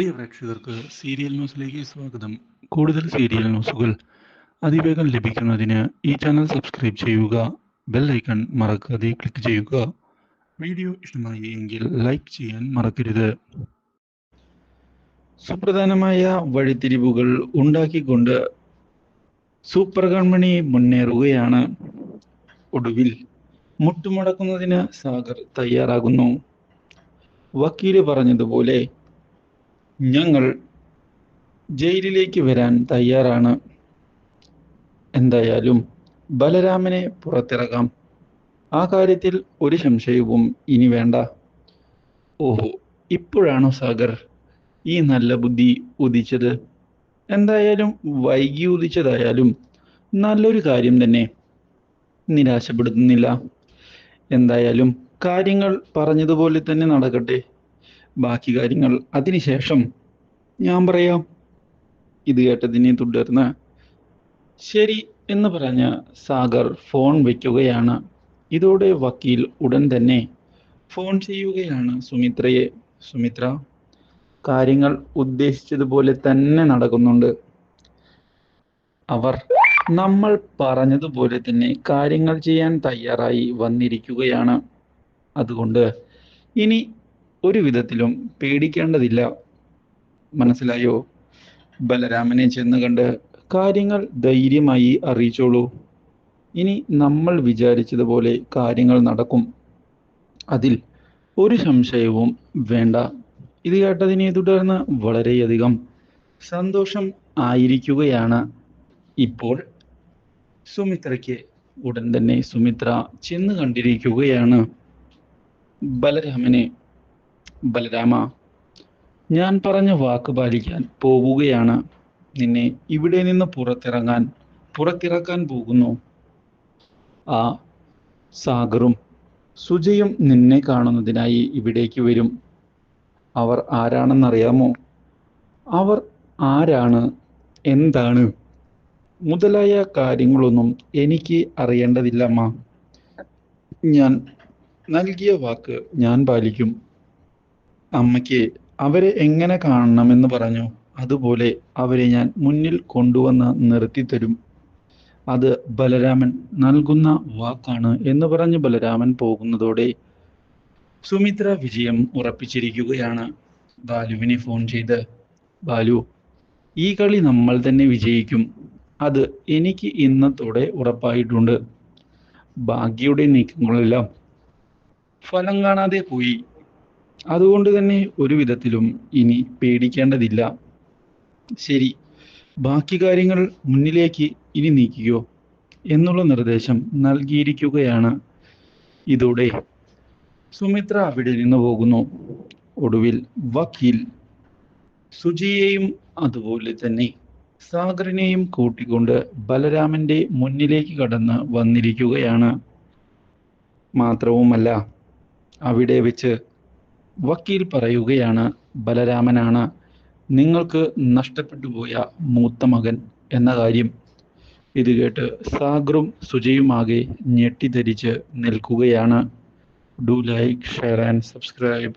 പ്രിയ പ്രേക്ഷകർക്ക് സീരിയൽ ന്യൂസിലേക്ക് സ്വാഗതം. കൂടുതൽ സീരിയൽ ന്യൂസുകൾ അതിവേഗം ലഭിക്കുന്നതിന് ഈ ചാനൽ സബ്സ്ക്രൈബ് ചെയ്യുക. ബെൽ ഐക്കൺ മറക്കാതെ ക്ലിക്ക് ചെയ്യുക. വീഡിയോ ഇഷ്ടമായി എങ്കിൽ ലൈക്ക് ചെയ്യാൻ മറക്കരുത്. സുപ്രധാനമായ വഴിത്തിരിവുകൾ ഉണ്ടാക്കിക്കൊണ്ട് സൂപ്പർ കൺമണി മുന്നേറുകയാണ്. ഒടുവിൽ മുട്ടുമടക്കുന്നതിന് സാഗർ തയ്യാറാകുന്നു. വക്കീല് പറഞ്ഞതുപോലെ ഞങ്ങൾ ജയിലിലേക്ക് വരാൻ തയ്യാറാണ്. എന്തായാലും ബലരാമനെ പുറത്തിറക്കാം. ആ കാര്യത്തിൽ ഒരു സംശയവും ഇനി വേണ്ട. ഓഹോ, ഇപ്പോഴാണോ സാഗർ ഈ നല്ല ബുദ്ധി ഉദിച്ചത്? എന്തായാലും വൈകി ഉദിച്ചതായാലും നല്ലൊരു കാര്യം തന്നെ. നിരാശപ്പെടുത്തുന്നില്ല. എന്തായാലും കാര്യങ്ങൾ പറഞ്ഞതുപോലെ തന്നെ നടക്കട്ടെ. ബാക്കി കാര്യങ്ങൾ അതിനുശേഷം ഞാൻ പറയാം. ഇത് കേട്ടതിനെ തുടർന്ന് ശരി എന്ന് പറഞ്ഞ് സാഗർ ഫോൺ വയ്ക്കുകയാണ്. ഇതോടെ വക്കീൽ ഉടൻ തന്നെ ഫോൺ ചെയ്യുകയാണ് സുമിത്രയെ. സുമിത്ര, കാര്യങ്ങൾ ഉദ്ദേശിച്ചതുപോലെ തന്നെ നടക്കുന്നുണ്ട്. അവർ നമ്മൾ പറഞ്ഞതുപോലെ തന്നെ കാര്യങ്ങൾ ചെയ്യാൻ തയ്യാറായി വന്നിരിക്കുകയാണ്. അതുകൊണ്ട് ഇനി ഒരു വിധത്തിലും പേടിക്കേണ്ടതില്ല. മനസ്സിലായോ? ബലരാമനെ ചെന്ന് കണ്ട് കാര്യങ്ങൾ ധൈര്യമായി അറിയിച്ചോളൂ. ഇനി നമ്മൾ വിചാരിച്ചതുപോലെ കാര്യങ്ങൾ നടക്കും. അതിൽ ഒരു സംശയവും വേണ്ട. ഇത് കേട്ടതിനെ തുടർന്ന് വളരെയധികം സന്തോഷം ആയിരിക്കുകയാണ് ഇപ്പോൾ സുമിത്രയ്ക്ക്. ഉടൻ തന്നെ സുമിത്ര ചെന്ന് കണ്ടിരിക്കുകയാണ് ബലരാമനെ. ബലരാമ, ഞാൻ പറഞ്ഞ വാക്ക് പാലിക്കാൻ പോവുകയാണ്. നിന്നെ ഇവിടെ നിന്ന് പുറത്തിറക്കാൻ പോകുന്നു. ആ സാഗറും സുജയും നിന്നെ കാണുന്നതിനായി ഇവിടേക്ക് വരും. അവർ ആരാണെന്നറിയാമോ? അവർ ആരാണ്, എന്താണ് മുതലായ കാര്യങ്ങളൊന്നും എനിക്ക് അറിയേണ്ടതില്ലമ്മ. ഞാൻ നൽകിയ വാക്ക് ഞാൻ പാലിക്കും. അമ്മയ്ക്ക് അവരെ എങ്ങനെ കാണണമെന്ന് പറഞ്ഞു അതുപോലെ അവരെ ഞാൻ മുന്നിൽ കൊണ്ടുവന്ന് നിർത്തിത്തരും. അത് ബലരാമൻ നൽകുന്ന വാക്കാണ് എന്ന് പറഞ്ഞ് ബലരാമൻ പോകുന്നതോടെ സുമിത്ര വിജയം ഉറപ്പിച്ചിരിക്കുകയാണ്. ബാലുവിനെ ഫോൺ ചെയ്ത്, ബാലു, ഈ കളി നമ്മൾ തന്നെ വിജയിക്കും. അത് എനിക്ക് ഇന്നത്തോടെ ഉറപ്പായിട്ടുണ്ട്. ഭാഗ്യയുടെ നീക്കങ്ങളെല്ലാം ഫലം കാണാതെ പോയി. അതുകൊണ്ട് തന്നെ ഒരു വിധത്തിലും ഇനി പേടിക്കേണ്ടതില്ല. ശരി, ബാക്കി കാര്യങ്ങൾ മുന്നിലേക്ക് ഇനി നീക്കിയോ എന്നുള്ള നിർദ്ദേശം നൽകിയിരിക്കുകയാണ്. ഇതോടെ സുമിത്ര അവിടെ നിന്ന് പോകുന്നു. ഒടുവിൽ വക്കീൽ സുജിയെയും അതുപോലെ തന്നെ സാഗറിനെയും കൂട്ടിക്കൊണ്ട് ബലരാമന്റെ മുന്നിലേക്ക് കടന്ന് വന്നിരിക്കുകയാണ്. മാത്രവുമല്ല, അവിടെ വെച്ച് വക്കീൽ പറയുകയാണ്, ബലരാമനാണ് നിങ്ങൾക്ക് നഷ്ടപ്പെട്ടു പോയ മൂത്ത മകൻ എന്ന കാര്യം. ഇത് കേട്ട് സാഗറും സുജയുമാകെ ഞെട്ടിധരിച്ച് നിൽക്കുകയാണ്. Do like, share and subscribe.